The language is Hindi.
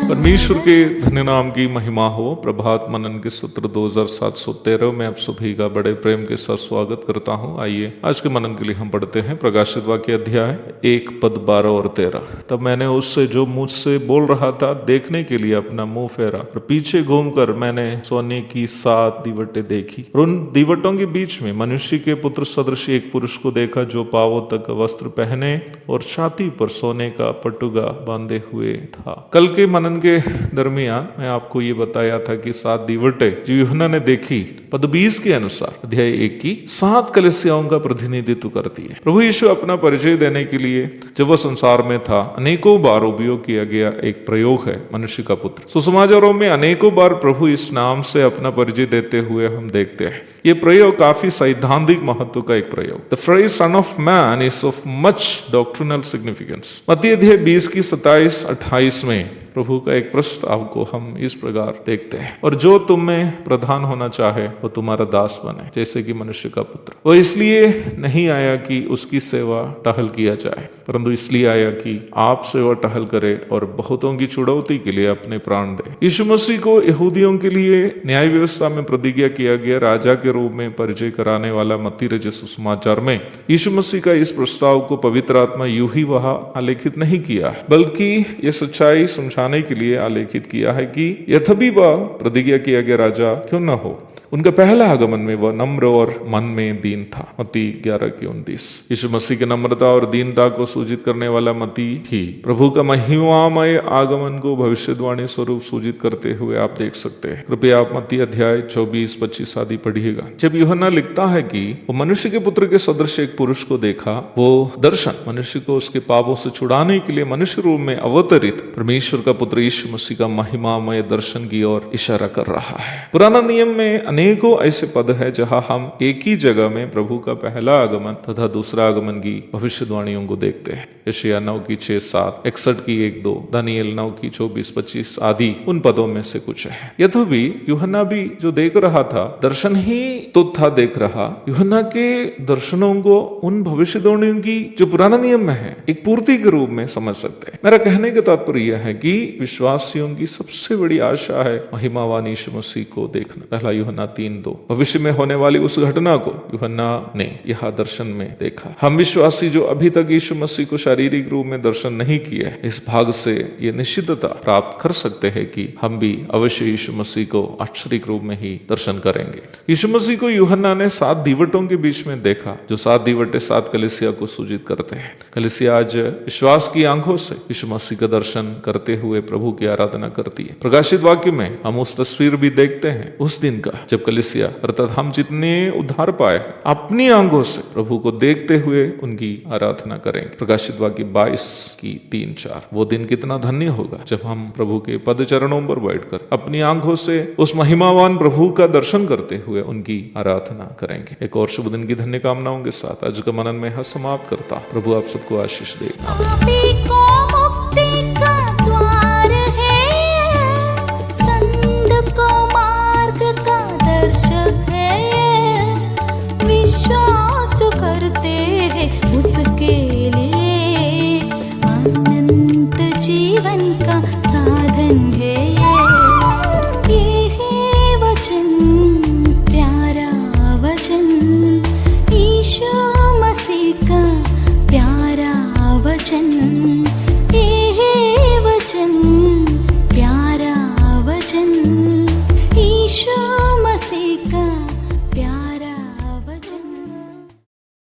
परमेश्वर के धन्य नाम की महिमा हो। प्रभात मनन के सत्र 2713 में आप सभी का बड़े प्रेम के साथ स्वागत करता हूं। आइए आज के मनन के लिए हम पढ़ते हैं प्रकाशित वाक्य अध्याय 1 पद 12 और 13। तब मैंने उससे जो मुझसे बोल रहा था देखने के लिए अपना मुंह फेरा और पीछे घूमकर मैंने सोने की 7 दीवटें देखी और उन दीवटों के बीच में मनुष्य के पुत्र सदृश एक पुरुष को देखा जो पांवों तक वस्त्र पहने और छाती पर सोने का पटुगा बांधे हुए था। कल के मनन के दरमियान मैं आपको ये बताया था कि 7 दीवटें जो यूहन्ना ने देखी पद 20 के अनुसार अध्याय 1 की 7 कलीसियाओं का प्रतिनिधित्व करती है। प्रभु यीशु अपना परिचय देने के लिए जब वह संसार में था अनेकों बार उपयोग किया गया एक प्रयोग है मनुष्य का पुत्र। सुसमाचारों में अनेकों बार प्रभु इस नाम से अपना परिचय देते हुए हम देखते हैं। ये प्रयोग काफी सैद्धांतिक महत्व का एक प्रयोग। The phrase son of man is of much doctrinal significance. मत्ती अध्याय 20 की 27-28 में प्रभु का एक प्रस्ताव को हम इस प्रकार देखते हैं, और जो तुम में प्रधान होना चाहे वो तुम्हारा दास बने जैसे कि मनुष्य का पुत्र। वो इसलिए नहीं आया कि उसकी सेवा टहल किया जाए, परंतु इसलिए आया कि आप सेवा टहल करे और बहुतों की छुड़ौती के लिए अपने प्राण दे। यीशु मसीह को यहूदियों के लिए न्याय व्यवस्था में प्रतिज्ञा किया गया राजा के रूप में परिचय कराने वाला मत्ती रचित सुसमाचार में यीशु मसीह का इस प्रस्ताव को पवित्र आत्मा यूं ही वहां आलेखित नहीं किया, बल्कि यह सच्चाई समझाने के लिए आलेखित किया है कि यद्यपि वह प्रतिज्ञा किया गया राजा क्यों न हो, उनका पहला आगमन में वह नम्र और मन में दीन था। मत्ती 11:29। यीशु मसीह की नम्रता और दीनता को सूचित करने वाला मत्ती ही प्रभु का महिमामय आगमन को भविष्यवाणी स्वरूप सूचित करते हुए आप देख सकते हैं। कृपया आप मत्ती अध्याय 24-25 आदि पढ़िएगा। जब यूहन्ना लिखता है कि वो मनुष्य के पुत्र के सदृश एक पुरुष को देखा, वो दर्शन मनुष्य को उसके पापों से छुड़ाने के लिए मनुष्य रूप में अवतरित परमेश्वर का पुत्र यीशु मसीह का महिमामय दर्शन की ओर इशारा कर रहा है। पुराना नियम में अनेकों ऐसे पद है जहां हम एक ही जगह में प्रभु का पहला आगमन तथा दूसरा आगमन की भविष्यवाणियों को देखते हैं। यशायाह 9 की 6-7, 61 की 1-2, दानियेल 9 की 24-25 आदि उन पदों में से कुछ है। यद्यपि यूहन्ना भी जो देख रहा था दर्शन ही तो था देख रहा। यूहन्ना के दर्शनों को उन भविष्यवाणियों की जो पुराना नियम में है एक पूर्ति के रूप में समझ सकते हैं। मेरा कहने का तात्पर्य यह है कि विश्वासियों की सबसे बड़ी आशा है महिमावान यीशु मसीह को देखना। पहला यूहन्ना 3:2। भविष्य में होने वाली उस घटना को यूहन्ना ने यह दर्शन में देखा। हम विश्वासी जो अभी तक यीशु मसीह को शारीरिक रूप में दर्शन नहीं किए, इस भाग से ये निश्चितता प्राप्त कर सकते हैं कि हम भी अवश्य यीशु मसीह को आश्चर्य रूप में ही दर्शन करेंगे। यीशु मसीह को यूहन्ना ने 7 दीवटों के बीच में देखा, जो 7 दीवटें 7 कलीसिया को सूचित करते हैं। कलीसिया आज विश्वास की आंखों से यीशु मसीह का दर्शन करते हुए प्रभु की आराधना करती है। प्रकाशित वाक्य में हम उस तस्वीर भी देखते हैं उस दिन का जब कलीसिया अर्थात हम जितने उद्धार पाए अपनी आंखों से प्रभु को देखते हुए उनकी आराधना करेंगे। प्रकाशित वाक्य 22 की 3-4। वो दिन कितना धन्य होगा जब हम प्रभु के पद चरणों पर बैठकर अपनी आंखों से उस महिमावान प्रभु का दर्शन करते हुए उनकी आराधना करेंगे। एक और शुभ दिन की धन्य कामनाओं के साथ आज का मनन में समाप्त करता। प्रभु आप सबको आशीष दे।